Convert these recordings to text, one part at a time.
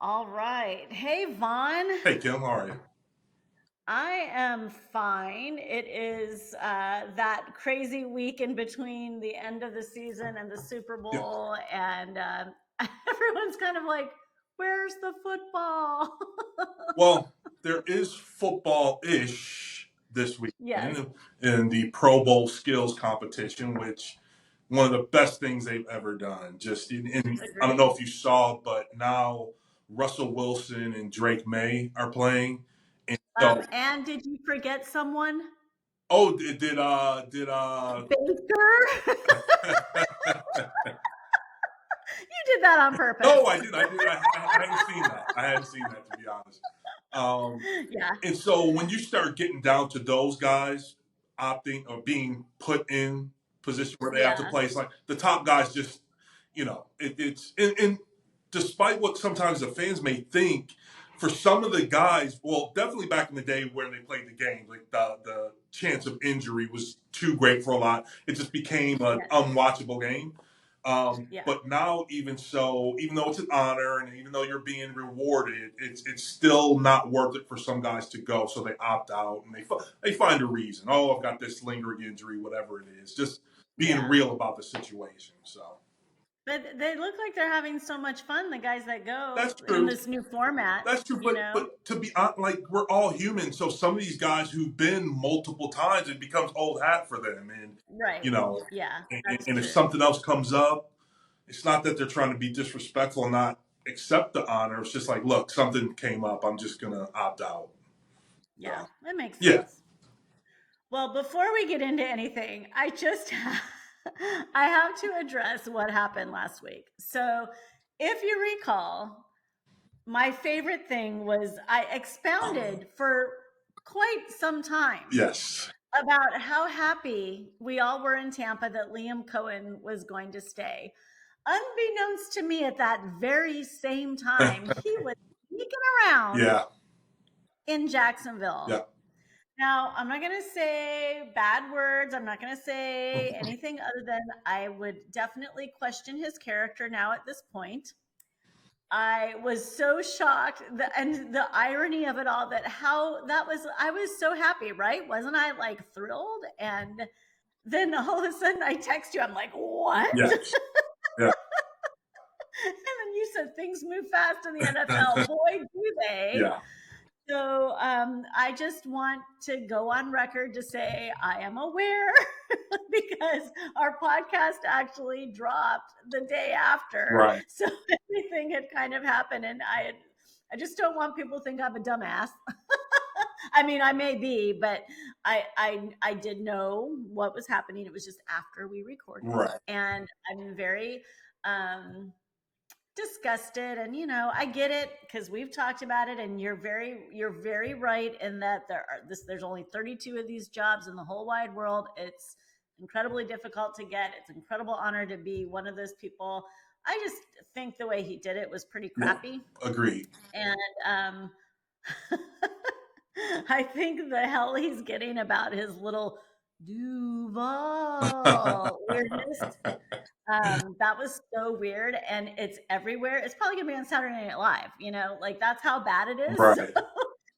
All right. Hey, Vaughn. Hey Kim, how are you? I am fine. It is that crazy week in between the end of the season and the Super Yeah. Bowl, and everyone's kind of like, "Where's the football?" Well, there is football-ish this Yes, weekend in the Pro Bowl skills competition, which one of the best things they've ever done. I don't know agreed. if you saw, but now Russell Wilson and Drake May are playing, and so And did you forget someone? oh, did Baker. You did that on purpose. no, I did, I hadn't seen that. I hadn't seen that to be honest. Um, Yeah, And so when you start getting down to those guys opting or being put in position where they have to yeah, play, it's like the top guys just, and despite what sometimes the fans may think, for some of the guys, well, definitely back in the day when they played the game, like the chance of injury was too great for a lot. It just became an yes, unwatchable game. yeah, But now, even so, even though it's an honor and even though you're being rewarded, it's still not worth it for some guys to go. So they opt out and they find a reason. Oh, I've got this lingering injury, whatever it is. Just being yeah. real about the situation. So But they look like they're having so much fun, the guys that that's go in true. this new format, That's true. you But know? to be honest, like we're all human. So some of these guys who've been multiple times, it becomes old hat for them. And Right. you know, Yeah, and, that's and if true. something else comes up, it's not that they're trying to be disrespectful and not accept the honor. It's just like, look, something came up. I'm just gonna opt out. Yeah, So that makes yeah. sense. Well, before we get into anything, I just I have to address what happened last week. So, if you recall, my favorite thing was I expounded for quite some time Yes. about how happy we all were in Tampa that Liam Cohen was going to stay. Unbeknownst to me at that very same time, he was sneaking around Yeah. in Jacksonville. Yeah. Now, I'm not going to say bad words. I'm not going to say anything other than I would definitely question his character now at this point. I was so shocked and the irony of it all that how that was I was so happy, right? Wasn't I like thrilled? And then all of a sudden I text you, I'm like, what? Yes. Yeah. And then you said things move fast in the NFL. Boy, do they. Yeah. So I just want to go on record to say I am aware because our podcast actually dropped the day after. Right. So everything had kind of happened, and I just don't want people to think I'm a dumbass. I mean, I may be, but I did know what was happening. It was just after we recorded, Right. and I'm very um disgusted. And I get it because we've talked about it, and you're very right in that there's only 32 of these jobs in the whole wide world. It's incredibly difficult to get. It's an incredible honor to be one of those people. I just think the way he did it was pretty Yeah. crappy. Agreed. And I think the hell he's getting about his little Duval weirdness, that was so weird, and it's everywhere. It's probably gonna be on Saturday Night Live, like that's how bad it is. Right.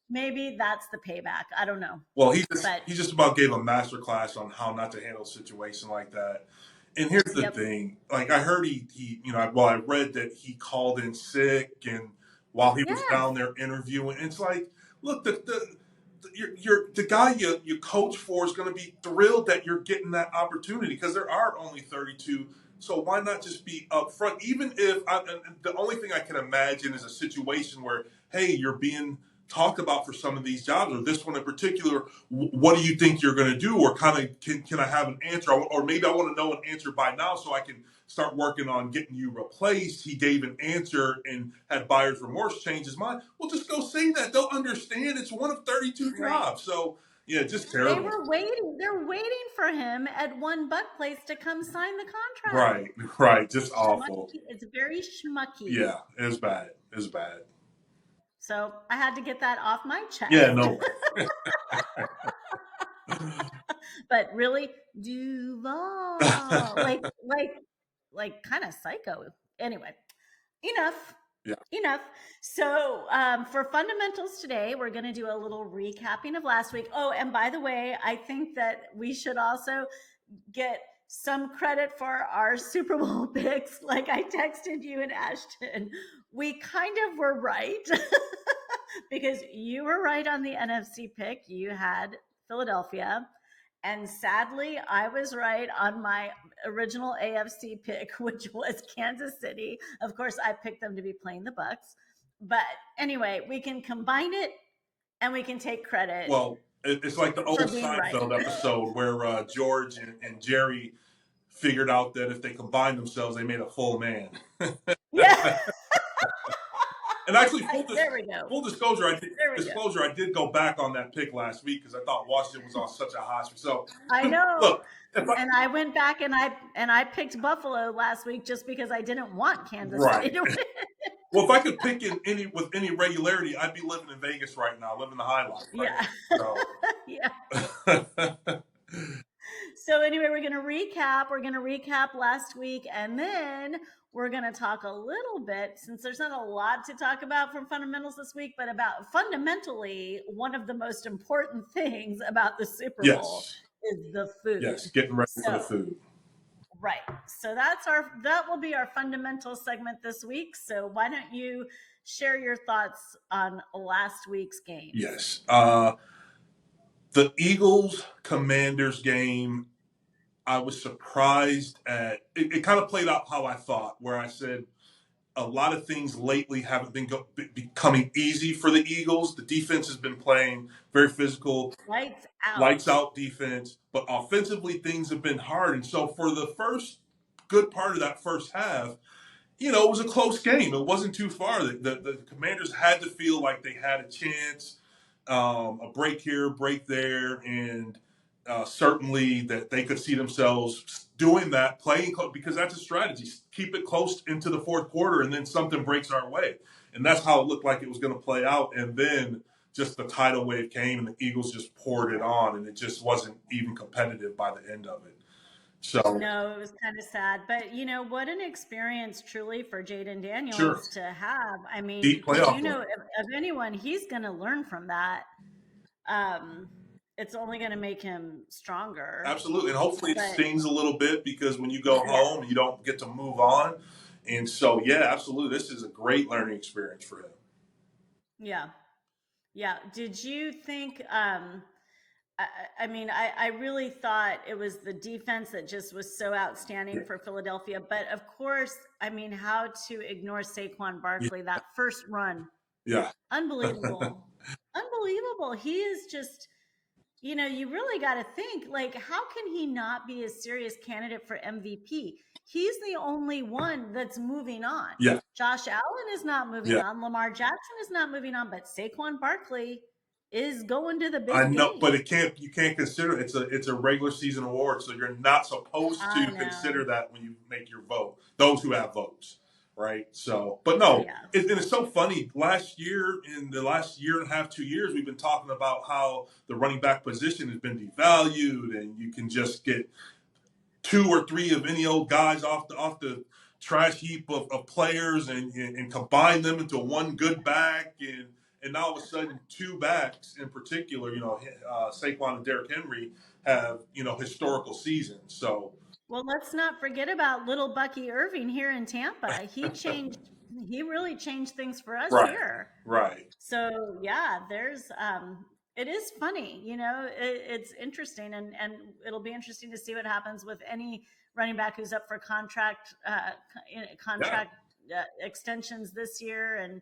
Maybe that's the payback. I don't know. Well, he just But he just about gave a master class on how not to handle a situation like that. And here's the yep. thing: like I heard well, I read that he called in sick, and while he was Yes. down there interviewing, it's like, look, the guy you coach for is going to be thrilled that you're getting that opportunity because there are only 32. So why not just be upfront? Even if and the only thing I can imagine is a situation where, hey, you're being talked about for some of these jobs or this one in particular. What do you think you're going to do? Or kind of can I have an answer? Or maybe I want to know an answer by now so I can start working on getting you replaced. He gave an answer and had buyer's remorse, change his mind. Well, just go say that. They'll understand. It's one of 32 Right. jobs. So yeah, just They terrible. were waiting. They're waiting for him at one buck place to come sign the contract. Right, right. Just awful. Schmucky. It's very schmucky. Yeah, it's bad. It's bad. So I had to get that off my Yeah, chest. no. But really, Duval, like kind of psycho. Anyway, enough. Yeah. Enough. So, for fundamentals today, we're going to do a little recapping of last week. Oh, and by the way, I think that we should also get some credit for our Super Bowl picks. Like I texted you and Ashton, we kind of were right because you were right on the NFC pick. You had Philadelphia. And sadly, I was right on my original AFC pick, which was Kansas City. Of course, I picked them to be playing the Bucks. But anyway, we can combine it and we can take credit Well, it's like the for old being right. Seinfeld episode where George and Jerry figured out that if they combined themselves, they made a full man. Yeah. And actually, There we go. full disclosure, There we go. I did go back on that pick last week because I thought Washington was on such a hot streak. So, I know. look, if I, And I went back and I picked Buffalo last week just because I didn't want Kansas City right. to win. Well, if I could pick in any with any regularity, I'd be living in Vegas right now, living the high life, right? Yeah. So, Yeah. So anyway, we're going to recap. We're going to recap last week, and then we're going to talk a little bit, since there's not a lot to talk about from fundamentals this week, but about fundamentally one of the most important things about the Super Bowl yes, is the food. yes, getting ready for the So food. right. So that will be our fundamental segment this week. So why don't you share your thoughts on last week's games? Yes, the Eagles Commanders game. I was surprised at it. It kind of played out how I thought, where I said a lot of things lately haven't been becoming easy for the Eagles. The defense has been playing very physical, Lights out. lights out defense, but offensively things have been hard. And so for the first good part of that first half, it was a close game. It wasn't too far. The Commanders had to feel like they had a chance, a break here, break there, and certainly that they could see themselves doing that, playing close, because that's a strategy. Keep it close into the fourth quarter, and then something breaks our way. And that's how it looked like it was going to play out. And then just the tidal wave came, and the Eagles just poured it on, and it just wasn't even competitive by the end of it. So, No, it was kind of sad, but what an experience truly for Jaden sure, Daniels to have. I deep mean, because playoff run. of anyone, he's going to learn from that. Um, it's only going to make him stronger. Absolutely. And hopefully it But stings a little bit because when you go yeah, home, you don't get to move on. And so, yeah, absolutely. This is a great learning experience for him. yeah, yeah. Did you think? I mean, I really thought it was the defense that just was so outstanding for Philadelphia. But of course, I mean, how to ignore Saquon Yeah. Barkley, that first run? Yeah. Unbelievable. Unbelievable. He is just, you really got to think, like, how can he not be a serious candidate for MVP? He's the only one that's moving on. Yeah. Josh Allen is not moving Yeah. on. Lamar Jackson is not moving on, but Saquon Barkley is going to the I big know, but game. you can't consider it's a regular season award, so you're not supposed I to consider know. that when you make your vote. Those who have votes, right? So, but no, Yeah. and it's so funny. In the last year and a half, 2 years, we've been talking about how the running back position has been devalued, and you can just get two or three of any old guys off the trash heap of players and combine them into one good back and now all of a sudden two backs in particular, Saquon and Derrick Henry have historical seasons. So Well, let's not forget about little Bucky Irving here in Tampa. He really changed things for us right, here. right, So yeah, it is funny, it's interesting, and it'll be interesting to see what happens with any running back who's up for yeah, contract extensions this year. And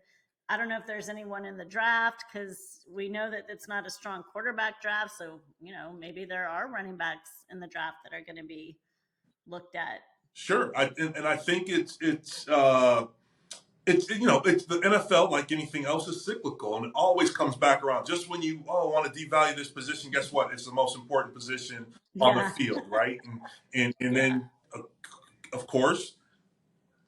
I don't know if there's anyone in the draft, because we know that it's not a strong quarterback draft. So maybe there are running backs in the draft that are going to be looked at. sure. And I think it's the NFL, like anything else, is cyclical, and it always comes back around. Just when you want to devalue this position, guess what? It's the most important position on the Yeah, field, right? And yeah, then of course,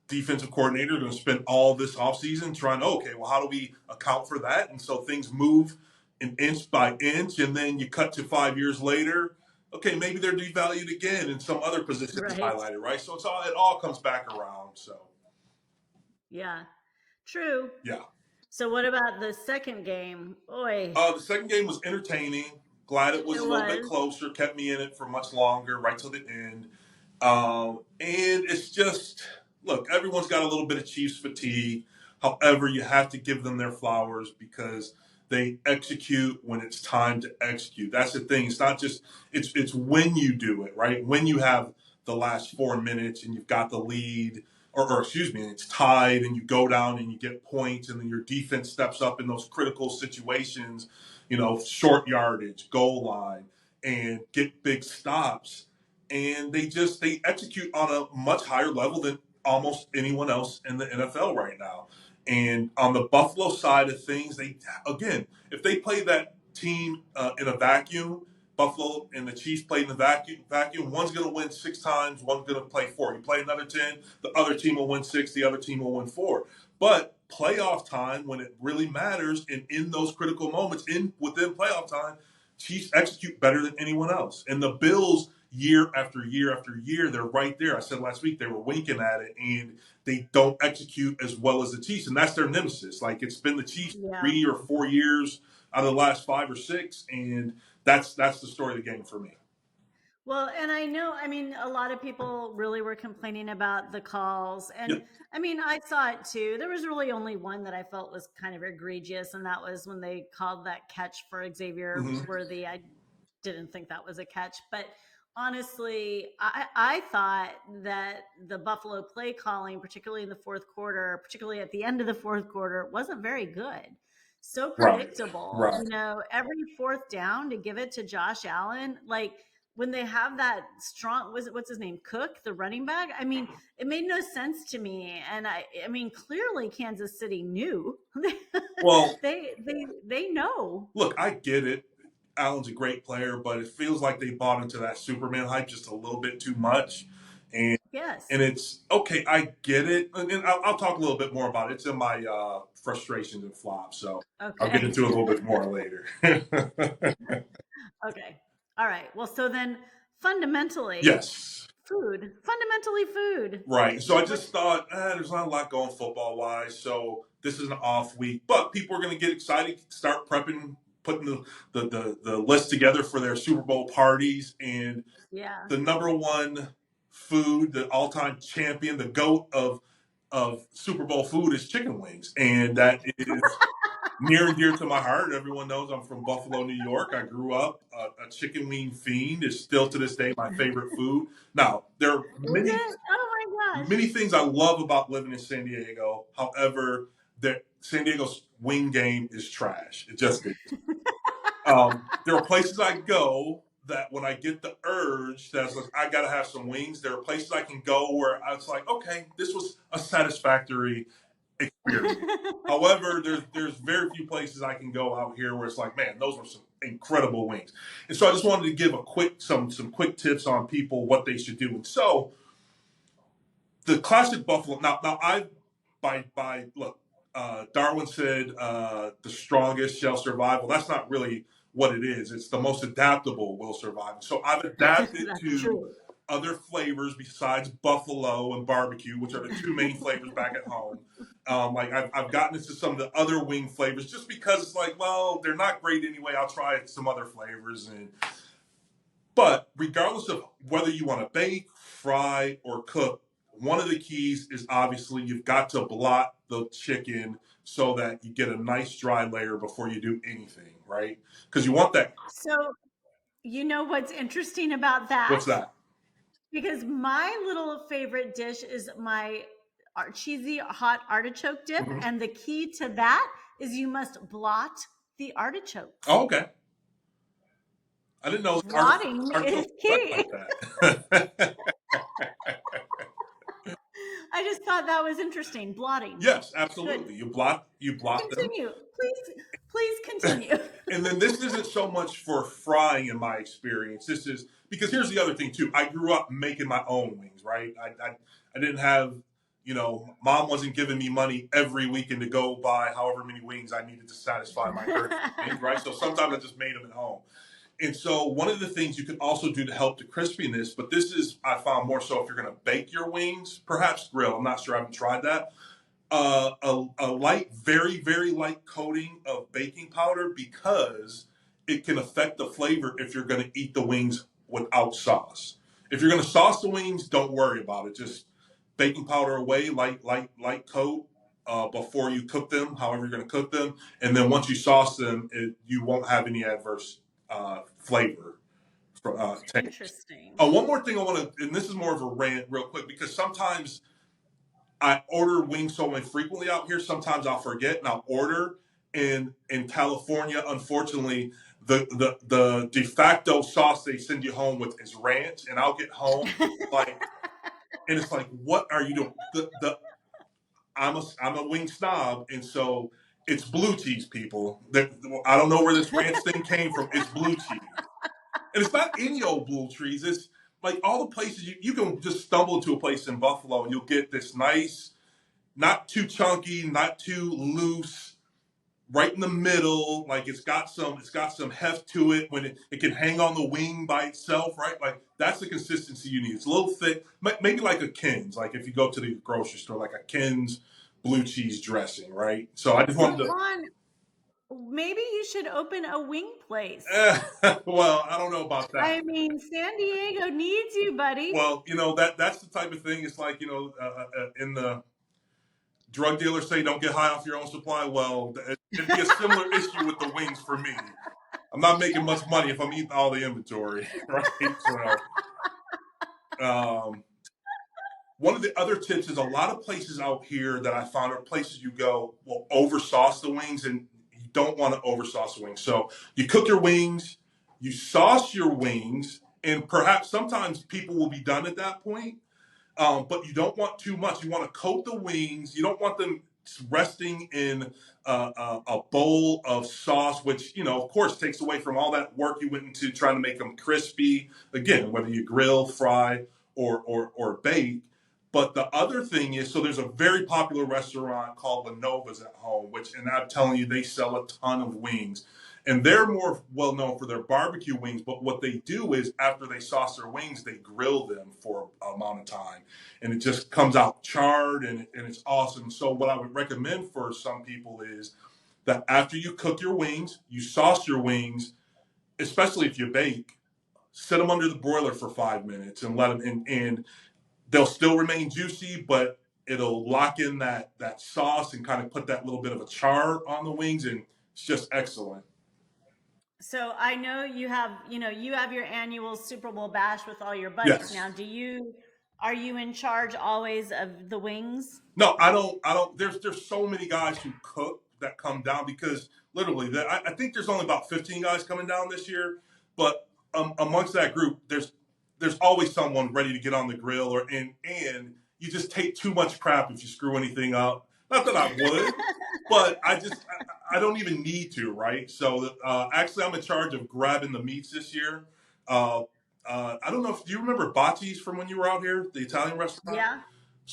defensive coordinator going to spend all this offseason trying. Okay, well, how do we account for that? And so things move an inch by inch, and then you cut to 5 years later. Okay, maybe they're devalued again, and some other position is right. highlighted, right? So it all comes back around. So Yeah. True. Yeah. So what about the second game? Oi, The second game was entertaining. Glad it was it a little bit was. closer. Kept me in it for much longer, right till the end. And it's just, look, everyone's got a little bit of Chiefs fatigue. However, you have to give them their flowers because they execute when it's time to execute. That's the thing. It's not just it's when you do it, right? When you have the last 4 minutes and you've got the lead, or excuse me, and it's tied and you go down and you get points and then your defense steps up in those critical situations, short yardage, goal line, and get big stops, and they execute on a much higher level than almost anyone else in the NFL right now. And on the Buffalo side of things, they again, if they play that team in a vacuum, Buffalo and the Chiefs played in the vacuum. One's going to win 6 times, one's going to play 4. You play another 10, the other team will win 6, the other team will win 4. But playoff time, when it really matters, and in those critical moments, within playoff time, Chiefs execute better than anyone else. And the Bills, year after year after year, they're right there. I said last week they were winking at it, and they don't execute as well as the Chiefs, and that's their nemesis. Like, it's been the Chiefs Yeah. 3 or 4 years out of the last 5 or 6, and that's the story of the game for me. Well, and I know, I mean, a lot of people really were complaining about the calls. Yeah. And I mean, I saw it too. There was really only one that I felt was kind of egregious, and that was when they called that catch for Xavier Mm-hmm. Worthy. I didn't think that was a catch. But honestly, I thought that the Buffalo play calling, particularly in the fourth quarter, particularly at the end of the fourth quarter, wasn't very good. So Right. predictable. Right. Every fourth down to give it to Josh Allen, like when they have that strong, was it, what's his name, Cook, the running back? I mean, it made no sense to me. And I mean, clearly Kansas City knew. Well, they know. look, I get it. Allen's a great player, but it feels like they bought into that Superman hype just a little bit too much. And Yes. and it's okay. I get it, and I'll talk a little bit more about it. It's in my frustrations and flops, so I'll get Okay. into it a little bit more later. Okay. All right. Well, so then fundamentally, Yes, fundamentally food. right. So I What? just thought there's not a lot going football wise, so this is an off week, but people are going to get excited, start prepping, putting the list together for their Super Bowl parties, and Yeah. the number one food, the all-time champion, the goat of Super Bowl food is chicken wings, and that is near and dear to my heart. Everyone knows I'm from Buffalo, New York. I grew up a chicken wing fiend. Is still to this day my favorite food. Now there are Is many it? Oh my gosh. many things I love about living in San Diego. However, San Diego's wing game is trash. It just is. There are places I go that when I get the urge that's like, I gotta have some wings. There are places I can go where I was like, okay, this was a satisfactory experience. However, there's very few places I can go out here where it's like, man, those were some incredible wings. And so I just wanted to give some quick tips on people what they should do. And so the classic buffalo. Now I by look, Darwin said the strongest shall survive. Well, that's not really what it is. It's the most adaptable will survive. So I've adapted That's to true. other flavors besides buffalo and barbecue, which are the two main flavors back at home. Like I've gotten into some of the other wing flavors just because it's like, well, they're not great anyway. I'll try some other flavors, but regardless of whether you want to bake, fry, or cook, one of the keys is obviously you've got to blot the chicken so that you get a nice dry layer before you do anything, right? Because you want that. So, you know what's interesting about What's that? that? Because my little favorite dish is my cheesy hot artichoke dip. Mhm. And the key to that is you must blot the artichokes. Oh, okay. I didn't know Blotting is artichokes cut key. like that. I just thought that was interesting. Blotting. Yes, Good. absolutely. You blot them. Continue. Please continue. And then this isn't so much for frying in my experience. This is because here's the other thing too. I grew up making my own wings, right? I didn't have, mom wasn't giving me money every weekend to go buy however many wings I needed to satisfy my urge for wings, right? So sometimes I just made them at home. And so one of the things you can also do to help the crispiness, but this is I found more so if you're going to bake your wings, perhaps grill. I'm not sure. I haven't tried that. a light, very, very light coating of baking powder because it can affect the flavor if you're going to eat the wings without sauce. If you're going to sauce the wings, don't worry about it. Just baking powder away, light coat before you cook them, however you're going to cook them, and then once you sauce them, you won't have any adverse flavor. Taste. Interesting. One more thing I want to, and this is more of a rant, real quick, because sometimes I order wings so infrequently out here. Sometimes I'll forget and I'll order. In California, unfortunately, the de facto sauce they send you home with is ranch, and I'll get home like, and it's like, what are you doing? I'm a wing snob, and so it's blue cheese, people. I don't know where this ranch thing came from. It's blue cheese, and it's not any old blue cheese. It's like all the places you can just stumble into a place in Buffalo, and you'll get this nice, not too chunky, not too loose, right in the middle. Like it's got some heft to it when it can hang on the wing by itself, right? Like that's the consistency you need. It's a little thick, maybe like a Ken's. Like if you go to the grocery store, like a Ken's blue cheese dressing, right? So I just So, wanted Vaughn, maybe you should open a wing place. to. Well, I don't know about that. I mean, San Diego needs you, buddy. Well, that's the type of thing. It's like in the drug dealers say don't get high off your own supply. Well, it'd be a similar issue with the wings for me. I'm not making much money if I'm eating all the inventory, right? So, one of the other tips is a lot of places out here that I found are places you go will over sauce the wings, and you don't want to over sauce the wings. So you cook your wings, you sauce your wings, and perhaps sometimes people will be done at that point. But you don't want too much. You want to coat the wings. You don't want them resting in a bowl of sauce, which, of course, takes away from all that work you went into trying to make them crispy. Again, whether you grill, fry, or bake. But the other thing is, so there's a very popular restaurant called Lenova's at home, and I'm telling you, they sell a ton of wings. And they're more well known for their barbecue wings, but what they do is after they sauce their wings, they grill them for an amount of time. And it just comes out charred and it's awesome. So what I would recommend for some people is that after you cook your wings, you sauce your wings, especially if you bake, set them under the broiler for 5 minutes and let them in, and they'll still remain juicy, but it'll lock in that sauce and kind of put that little bit of a char on the wings, and it's just excellent. So I know you have your annual Super Bowl bash with all your buddies. Yes. Now, are you in charge always of the wings? No, I don't. I don't. There's so many guys who cook that come down because literally, I think there's only about 15 guys coming down this year. But amongst that group, there's always someone ready to get on the grill, and you just take too much crap if you screw anything up. Not that I would, but I don't even need to, right? So actually, I'm in charge of grabbing the meats this year. Uh, I don't know if do you remember Bocce's from when you were out here, the Italian restaurant. Yeah,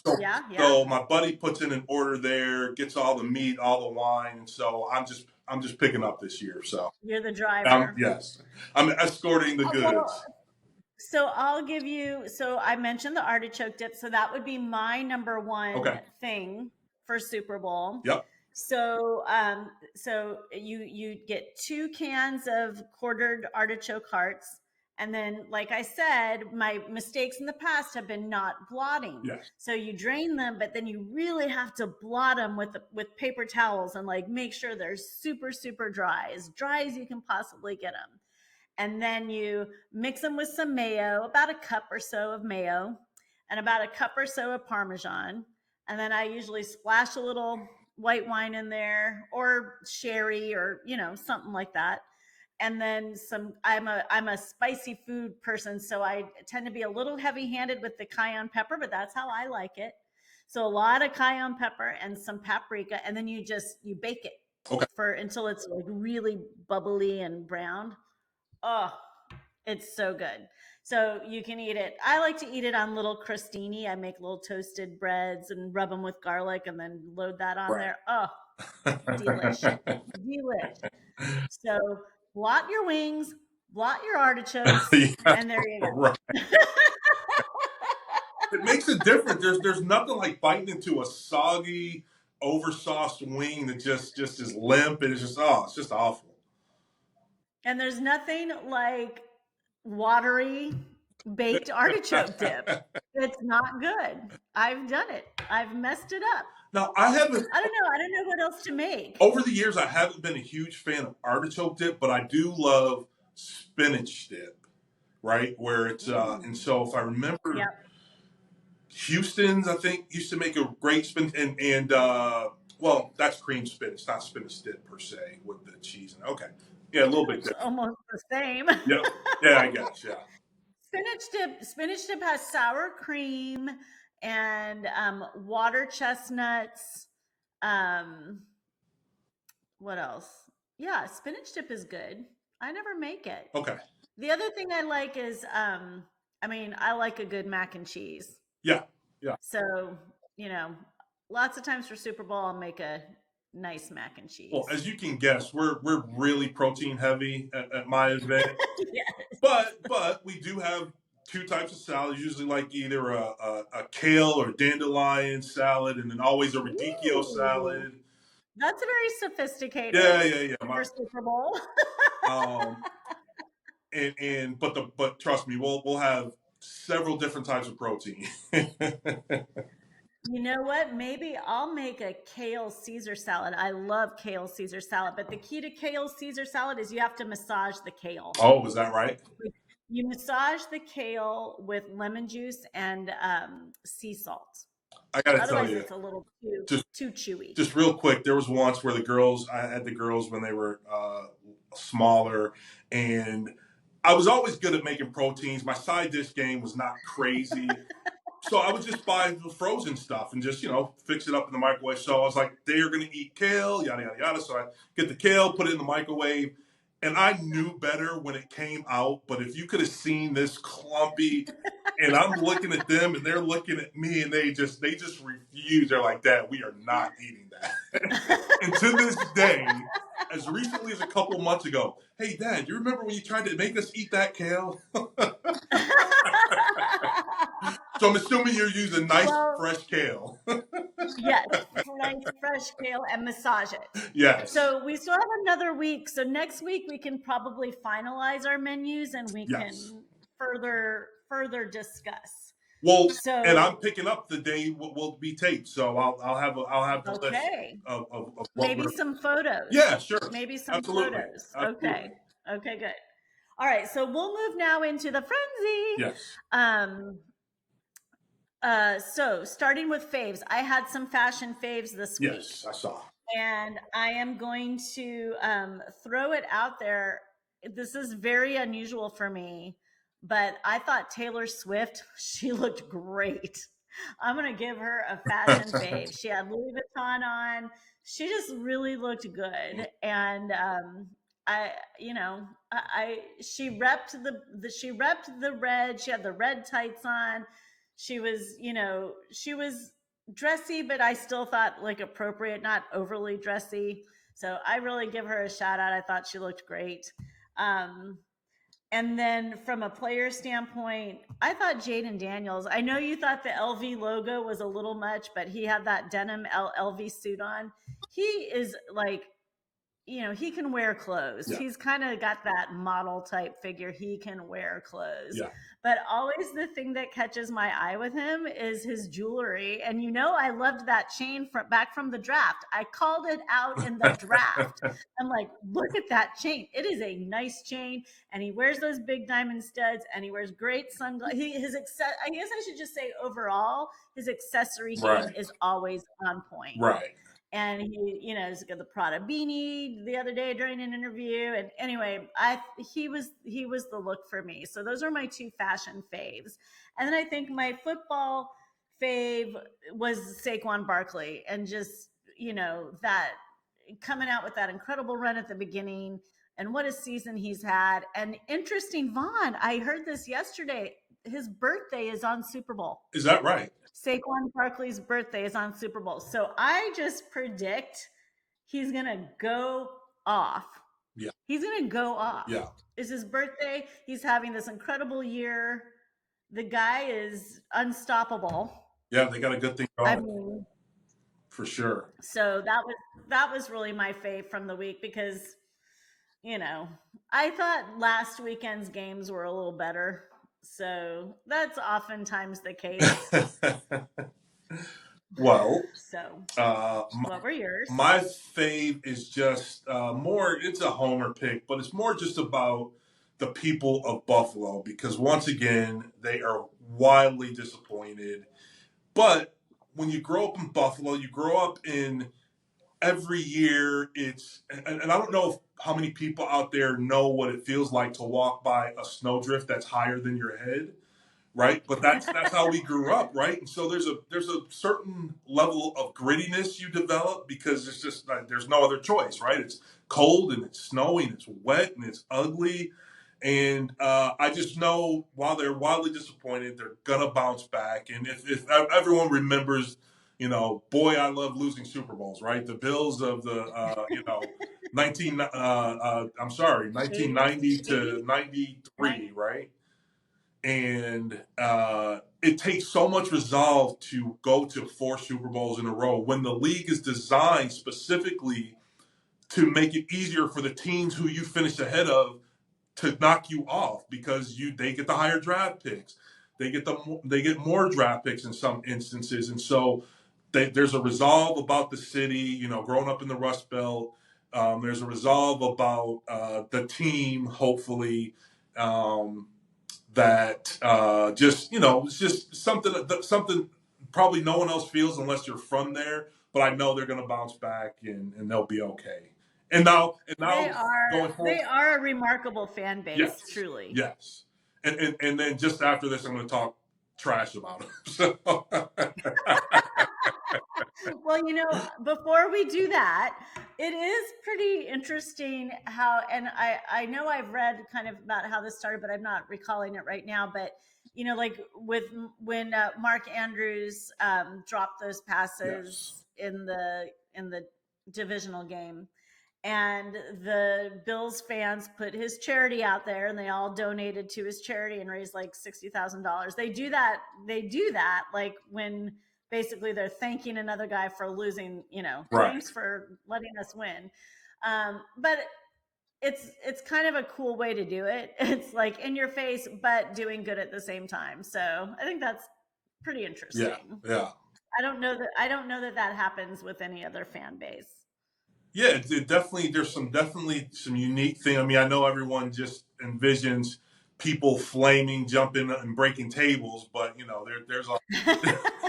So, yeah, yeah. so my buddy puts in an order there, gets all the meat, all the wine, and so I'm just picking up this year. So, You're the driver. yes, I'm escorting the Well, goods. so I'll give you. So I mentioned the artichoke dip. So that would be my number one Okay. thing for Super Bowl. Yep. So you get 2 cans of quartered artichoke hearts, and then, like I said, my mistakes in the past have been not blotting. Yes. So you drain them, but then you really have to blot them with paper towels and like make sure they're super super dry as you can possibly get them. And then you mix them with some mayo, about a cup or so of mayo, and about a cup or so of Parmesan. And then I usually splash a little white wine in there or sherry or, something like that. And then I'm a spicy food person, so I tend to be a little heavy-handed with the cayenne pepper, but that's how I like it. So a lot of cayenne pepper and some paprika, and then you bake it Okay. for until it's like really bubbly and brown. Oh, it's so good. So you can eat it. I like to eat it on little crostini. I make little toasted breads and rub them with garlic and then load that on Right. there. Oh, delish. Delish. So blot your wings, blot your artichokes, Yeah. and there you Right. go. It makes a difference. There's nothing like biting into a soggy, oversauced wing that just is limp, and it's just awful. And there's nothing like watery baked artichoke dip. It's not good. I've done it. I've messed it up. Now I haven't I don't know. I don't know what else to make. over the years. I haven't been a huge fan of artichoke dip, but I do love spinach dip. Right where it's and Mm. so if I remember, Yep. Houston's I think used to make a great spin and well, that's cream spinach, not spinach dip per se with the cheese. And okay, yeah, a little bit It's different. almost the same. Yep. Yeah, I guess. Yeah. Spinach dip has sour cream and water chestnuts. Um, what else? Yeah, spinach dip is good. I never make it. Okay. The other thing I like is, I mean, I like a good mac and cheese. Yeah. Yeah. So, you know, lots of times for Super Bowl, I'll make a nice mac and Well, cheese. as you can guess, we're really protein heavy at my event, Yeah. but we do have two types of salads. Usually, like either a kale or dandelion salad, and then always a radicchio Ooh, salad. that's very Yeah, sophisticated yeah, yeah. for Super Bowl. Um, and but trust me, we'll have several different types of protein. You know what? Maybe I'll make a kale Caesar salad. I love kale Caesar salad, but the key to kale Caesar salad is you have to massage the kale. Oh, was that right? Like, you massage the kale with lemon juice and sea salt. I got to tell Otherwise, you, it's a little too just too chewy. just real quick, there was once where I had the girls when they were smaller, and I was always good at making proteins. My side dish game was not crazy. So I would just buy the frozen stuff and just, fix it up in the microwave. So I was like, they're going to eat kale, yada, yada, yada. So I get the kale, put it in the microwave. And I knew better when it came out. But if you could have seen this clumpy, and I'm looking at them and they're looking at me and they just refuse. They're like, Dad, we are not eating that. And to this day, as recently as a couple months ago, hey, Dad, you remember when you tried to make us eat that kale? So I'm assuming you're using nice, Well, fresh kale. yes, nice fresh kale and massage it. Yes. So we still have another week. So next week we can probably finalize our menus and we Yes. can further discuss. Well, and I'm So picking up the day will be taped, so I'll have the list okay, of what maybe we're. some photos. Yeah, sure, Maybe some absolutely, photos. Okay. absolutely. Okay, good. All right, so we'll move now into the frenzy. Yes, Um, so starting with faves, I had some fashion faves this week, yes, I saw. and I am going to throw it out there. This is very unusual for me, but I thought Taylor Swift, she looked great. I'm going to give her a fashion fave. She had Louis Vuitton on. She just really looked good. And I, she repped she repped the red. She had the red tights on. She was dressy, but I still thought like appropriate, not overly dressy. So I really give her a shout out. I thought she looked great. Um, and then from a player standpoint, I thought Jaden Daniels, I know you thought the LV logo was a little much, but he had that denim LV suit on. He is like, he can wear clothes. Yeah, He's kind of got that model type figure. He can wear clothes. yeah. But always the thing that catches my eye with him is his jewelry. And I loved that chain back from the draft. I called it out in the draft. I'm like, look at that chain. It is a nice chain. And he wears those big diamond studs and he wears great sunglasses. I guess I should just say overall, his accessory game Right, is always on point. right. And he's got the Prada beanie the other day during an interview. And anyway, he was the look for me. So those are my two fashion faves. And then I think my football fave was Saquon Barkley, and just that coming out with that incredible run at the beginning, and what a season he's had. And interesting, Vaughn, I heard this yesterday. His birthday is on Super Bowl. Is that right? Saquon Barkley's birthday is on Super Bowl. So I just predict he's going to go off. Yeah, He's going to go off. yeah, It's his birthday. He's having this incredible year. The guy is unstoppable. yeah. They got a good thing I going. mean, for sure. So that was really my fave from the week because, you know, I thought last weekend's games were a little better. So that's oftentimes the case. Well, So, uh, what were yours? my fave is just more, it's a homer pick, but it's more just about the people of Buffalo because once again, they are wildly disappointed. But when you grow up in Buffalo, you grow up in every year. And I don't know how many people out there know what it feels like to walk by a snowdrift that's higher than your head, right? But that's how we grew up, right? And so there's a certain level of grittiness you develop because it's just like, there's no other choice, right? It's cold and it's snowy and it's wet and it's ugly. And I just know while they're wildly disappointed, they're gonna bounce back. And if everyone remembers, boy, I love losing Super Bowls, right? The Bills of the 1990 to 80, 93, 90. right? And it takes so much resolve to go to four Super Bowls in a row when the league is designed specifically to make it easier for the teams who you finish ahead of to knock you off because they get the higher draft picks, they get more draft picks in some instances, and so there's a resolve about the city. Growing up in the Rust Belt, there's a resolve about the team. Hopefully, um, that just it's just something probably no one else feels unless you're from there. But I know they're going to bounce back and they'll be okay. And now going They forward, are a remarkable fan base, yes, truly. yes, and then just after this, I'm going to talk trash about them. So Well, before we do that, it is pretty interesting how, and I know I've read kind of about how this started, but I'm not recalling it right now. But like with when Mark Andrews dropped those yes, passes in the divisional game, and the Bills fans put his charity out there, and they all donated to his charity and raised like $60,000. They do that. They do that like when basically they're thanking another guy for losing. right, Thanks for letting us win. But it's kind of a cool way to do it. It's like in your face, but doing good at the same time. So I think that's pretty yeah, interesting. yeah. I don't know that that happens with any other fan base. Yeah, it definitely there's definitely some unique thing. I mean, I know everyone just envisions people flaming, jumping, and breaking tables, but there's a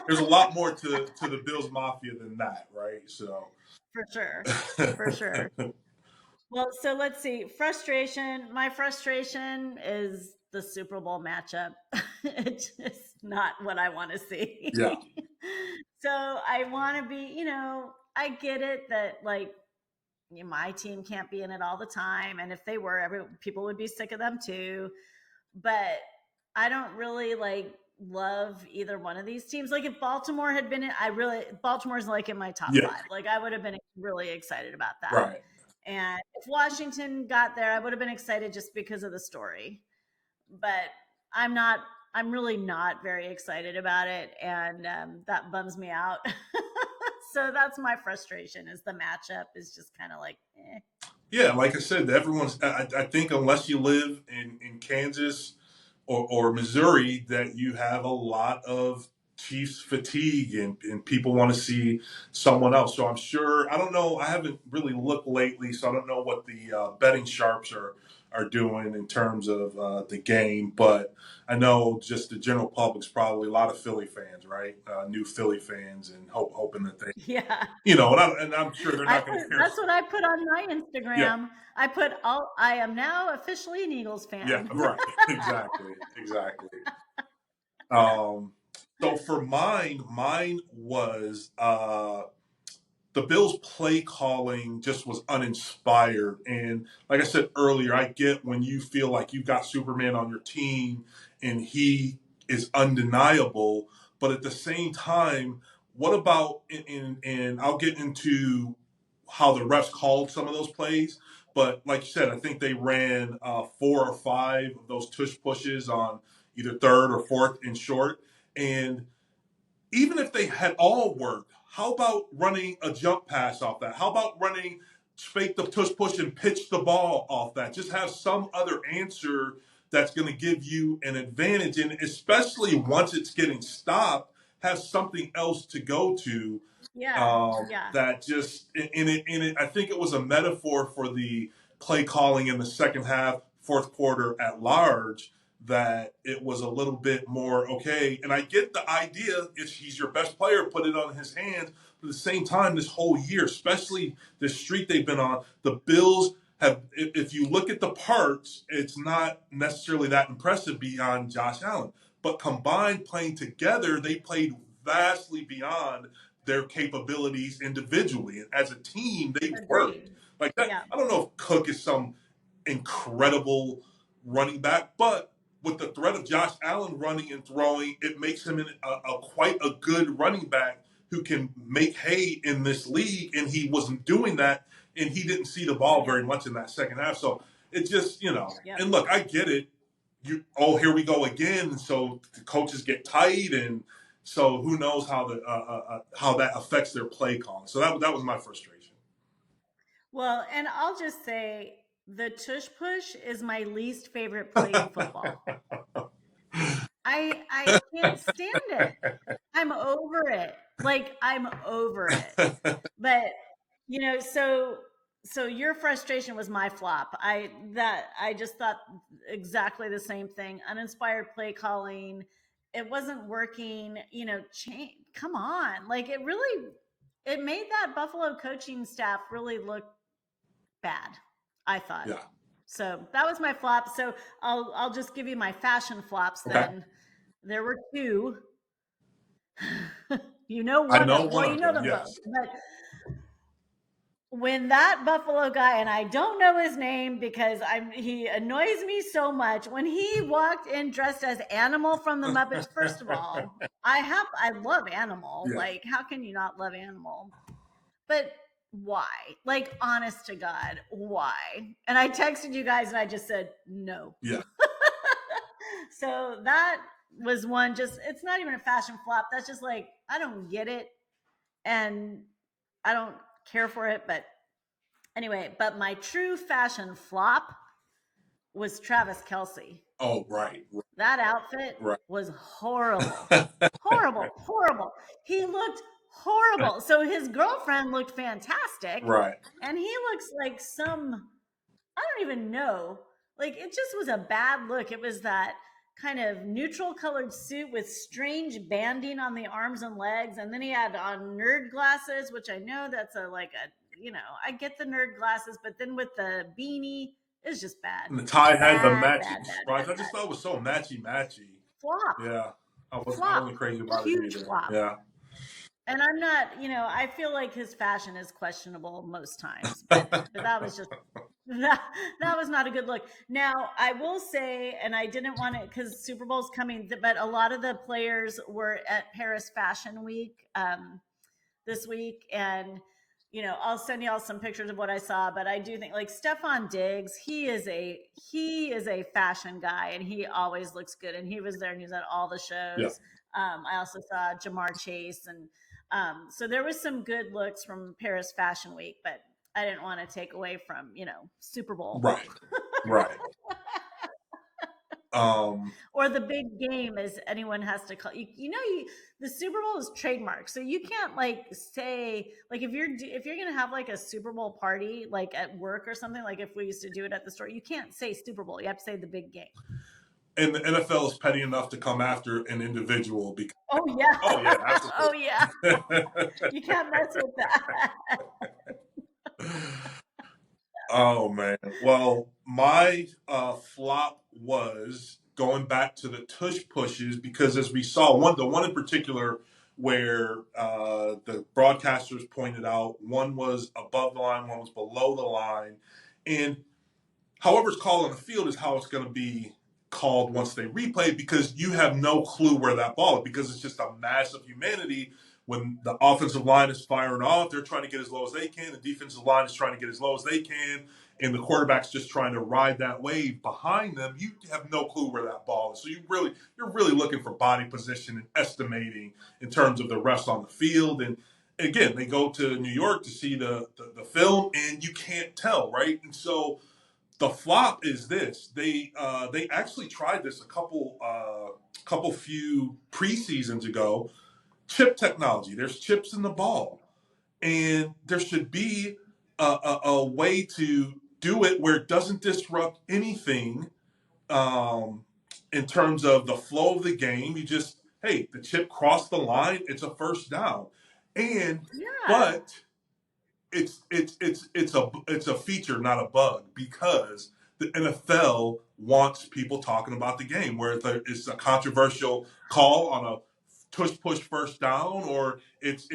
there's a lot more to the Bills Mafia than that, right? So, For sure. For sure. Well, so let's see. Frustration. My frustration is the Super Bowl matchup. It's just not what I want to yeah, see. So I want to be, I get it that like my team can't be in it all the time. And if they were, people would be sick of them too. But I don't really like love either one of these teams. Like if Baltimore had been in, Baltimore's like in my top yeah, five. Like I would have been really excited about that. right. And if Washington got there, I would have been excited just because of the story. But I'm not. I'm really not very excited about it, and that bums me out. So that's my frustration. Is the matchup is just kind of like, eh. Yeah, like I said, everyone's. I think unless you live in Kansas or Missouri, that you have a lot of Chiefs fatigue and people want to see someone else. So I'm sure. I don't know. I haven't really looked lately, so I don't know what the betting sharps are doing in terms of the game. But I know just the general public's probably a lot of Philly fans, right? New Philly fans, and hoping that they, Yeah. and I'm sure they're not going to hear. That's what I put on my Yeah. Instagram. I put all I am now officially an Eagles Yeah, fan. right. Exactly. Exactly. Um, so for mine was the Bills' play calling just was uninspired. And like I said earlier, I get when you feel like you've got Superman on your team and he is undeniable. But at the same time, what about and I'll get into how the refs called some of those plays. But like you said, I think they ran 4 or 5 of those tush pushes on either third or fourth and short. And even if they had all worked, How about running a jump pass off that? How about running fake the tush push and pitch the ball off that? Just have some other answer that's going to give you an advantage. And especially once it's getting stopped, have something else to go to. Yeah. Yeah. That just in it, I think it was a metaphor for the play calling in the second half, fourth quarter at large. That it was a little bit more okay, and I get the idea. If he's your best player, put it on his hands. But at the same time, this whole year, especially the streak they've been on, the Bills have. If you look at the parts, it's not necessarily that impressive beyond Josh Allen. But combined, playing together, they played vastly beyond their capabilities individually. And as a team, they worked Agreed. like that. Yeah. I don't know if Cook is some incredible running back, but with the threat of Josh Allen running and throwing, it makes him quite a good running back who can make hay in this league. And he wasn't doing that, and he didn't see the ball Yep. very much in that second half. So it just, Yep. and look, I get it. Here we go again. So the coaches get tight, and so who knows how that affects their play calling. So that was my frustration. Well, and I'll just say the tush push is my least favorite play in football. I can't stand it. I'm over it. Like I'm over it. But so your frustration was my flop. I just thought exactly the same thing. Uninspired play calling. It wasn't working, come on. Like it made that Buffalo coaching staff really look bad, I thought. Yeah. So that was my flop. So I'll just give you my fashion flops Okay. then. There were two. You know I one know of one well, you of know them. them both. Yes. But when that Buffalo guy, and I don't know his name because he annoys me so much, when he walked in dressed as Animal from the Muppets, first of all, I love Animal. Yeah. Like, how can you not love Animal? But why? Like, honest to God, why? And I texted you guys and I just said no. Yeah. So that was one. Just it's not even a fashion flop. That's just like I don't get it, and I don't care for it. But anyway, but my true fashion flop was Travis Kelsey. Oh, right. That outfit Right. was horrible. Horrible, horrible. He looked horrible. So his girlfriend looked fantastic, Right. and he looks like some I don't even know. Like it just was a bad look. It was that kind of neutral colored suit with strange banding on the arms and legs, and then he had on nerd glasses, which I know that's I get the nerd glasses, but then with the beanie, it's just bad. And the tie had the Bad, matching bad, bad, stripes. bad, I just bad. thought it was so matchy. Flop. Yeah. I Flop. wasn't crazy about it Huge either. flop. Yeah. And I'm not, I feel like his fashion is questionable most times, but that was just that was not a good look. Now, I will say, and I didn't want to because Super Bowl's coming, but a lot of the players were at Paris Fashion Week this week, and I'll send y'all some pictures of what I saw. But I do think like Stephon Diggs, he is a fashion guy, and he always looks good. And he was there, and he was at all the shows. Yeah. I also saw Jamar Chase, and so there was some good looks from Paris Fashion Week, but I didn't want to take away from Super Bowl. Right. Right. Or the big game, as anyone has to call the Super Bowl is trademarked, so you can't like say like if you're gonna have like a Super Bowl party like at work or something, like if we used to do it at the store, you can't say Super Bowl, you have to say the big game. And the NFL is petty enough to come after an individual because Oh yeah. oh yeah, Oh yeah. absolutely. You can't mess with that. Oh man. Well, my flop was going back to the tush pushes because as we saw the one in particular where the broadcasters pointed out one was above the line, one was below the line, and however it's called on the field is how it's going to be called once they replay because you have no clue where that ball is because it's just a mass of humanity. When the offensive line is firing off, they're trying to get as low as they can. The defensive line is trying to get as low as they can. And the quarterback's just trying to ride that wave behind them. You have no clue where that ball is. So you're really looking for body position and estimating in terms of the refs on the field. And again, they go to New York to see the film, and you can't tell, right? And so the flop is this: they actually tried this a couple few preseasons ago. Chip technology. There's chips in the ball, and there should be a way to do it where it doesn't disrupt anything um, in terms of the flow of the game. You just, hey, the chip crossed the line, it's a first down, and Yeah. but it's a feature, not a bug, because the NFL wants people talking about the game. Where it's a controversial call on a tush push first down, or it's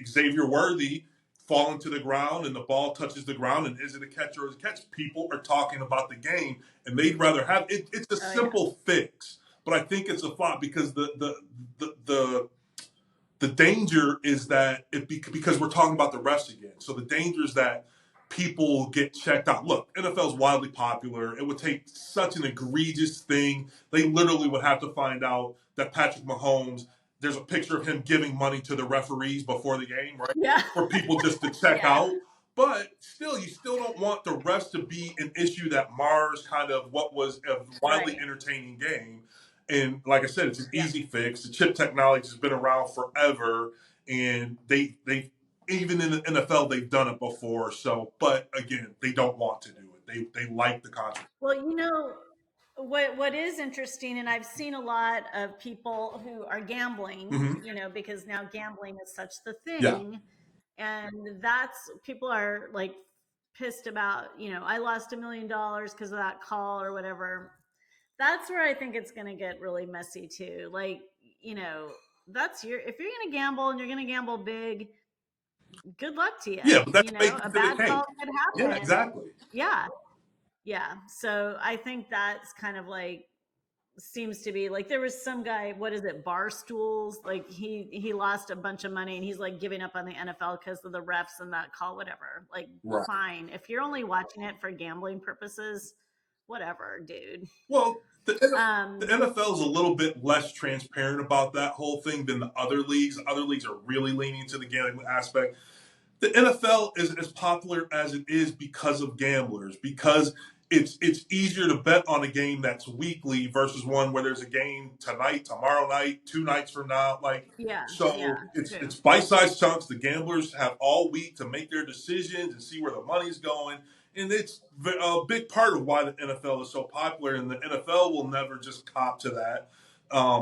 Xavier Worthy falling to the ground and the ball touches the ground, and is it a catch or is it a catch? People are talking about the game, and they'd rather have it. It's a Oh yeah. simple fix, but I think it's a flop because the danger is that because we're talking about the refs again. So the danger is that people get checked out. Look, NFL is wildly popular. It would take such an egregious thing. They literally would have to find out that Patrick Mahomes, there's a picture of him giving money to the referees before the game, right? Yeah. For people just to check Yeah. out. But still, you still don't want the refs to be an issue that mars kind of what was a wildly Right. entertaining game. And like I said, it's an Yeah. easy fix. The chip technology has been around forever, and they even in the NFL they've done it before. So, but again, they don't want to do it. They like the controversy. Well, what is interesting, and I've seen a lot of people who are gambling, Mm-hmm. because now gambling is such the Yeah, thing, and that's people are like pissed about, I lost $1 million because of that call or whatever. That's where I think it's going to get really messy too. Like, you know, that's your if you're going to gamble and you're going to gamble big, good luck to you. yeah, but that's baked A into the bad call cake. could Yeah, happen. exactly. Yeah. Yeah. So I think that's kind of like seems to be like there was some guy, what is it, bar stools? Like he lost a bunch of money and he's like giving up on the NFL because of the refs and that call, whatever. Like, Right. fine. If you're only watching it for gambling purposes, whatever, dude. Well, the Um, NFL is a little bit less transparent about that whole thing than the other leagues. Other leagues are really leaning into the gambling aspect. The NFL is as popular as it is because of gamblers, because it's easier to bet on a game that's weekly versus one where there's a game tonight, tomorrow night, 2 nights from now. Like, yeah, so yeah, it's true. bite-sized chunks. The gamblers have all week to make their decisions and see where the money's going. And it's a big part of why the NFL is so popular, and the NFL will never just cop to that.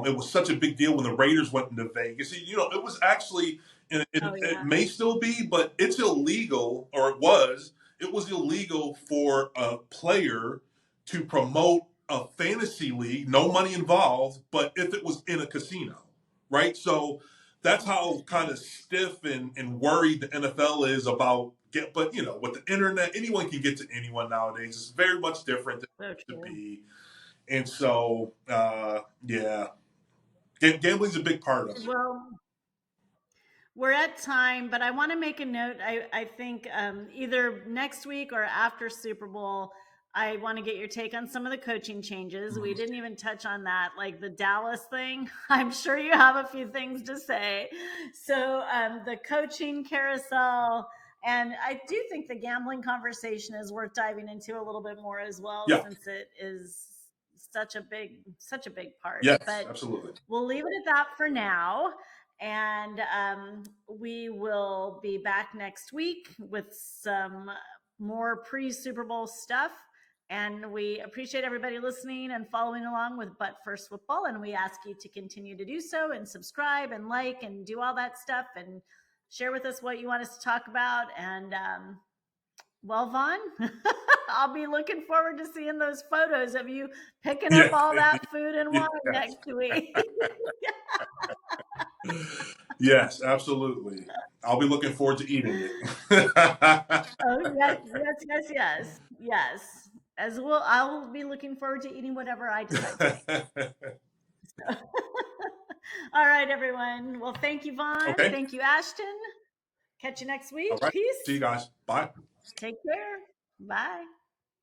It was such a big deal when the Raiders went into Vegas. It was actually, and Oh it yeah. may still be, but it's illegal, or it was illegal for a player to promote a fantasy league, no money involved, but if it was in a casino, right? So that's how kind Interesting. of stiff and worried the NFL is about but with the internet, anyone can get to anyone nowadays. It's very much different than So it used to true. be. And so, yeah, gambling's a big part of it. Well, we're at time, but I want to make a note. I think either next week or after Super Bowl, I want to get your take on some of the coaching changes. We Mhm. didn't even touch on that, like the Dallas thing. I'm sure you have a few things to say. So, the coaching carousel. And I do think the gambling conversation is worth diving into a little bit more as well, Yeah. since it is such a big part. Yes, But absolutely. we'll leave it at that for now. And we will be back next week with some more pre Super Bowl stuff. And we appreciate everybody listening and following along with But First Football. And we ask you to continue to do so and subscribe and like and do all that stuff and share with us what you want us to talk about. And well, Vaughn, I'll be looking forward to seeing those photos of you picking up Yes, all that indeed. food and wine Yes. next week. Yes, absolutely. I'll be looking forward to eating it. Oh yes, yes, yes, yes, yes. I'll be looking forward to eating whatever I decide to make. All right, everyone. Well, thank you, Vaughn. Okay. Thank you, Ashton. Catch you next All week. right. See you Peace. guys. Bye. Take care. Bye.